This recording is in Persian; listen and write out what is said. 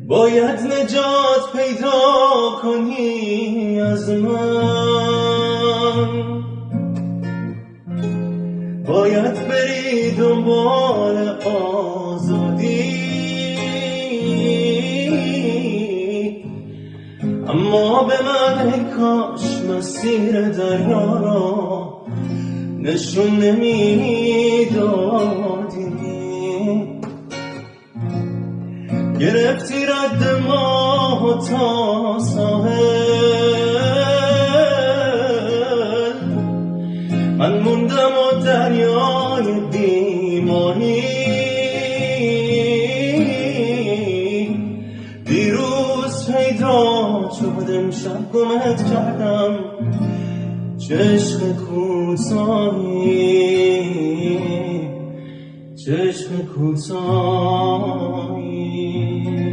باید نجات پیدا کنی از من، باید بری دنبال آزادی، اما به من ای کاش مسیر دریا را نشون نمیدادی. گرفتی رد ماه تا ساحل، من موندم و دریای بیمانی. دیروز پیدا شد امشب گمت کردم، چه عشق کوتاهی، چه عشق کوتاه.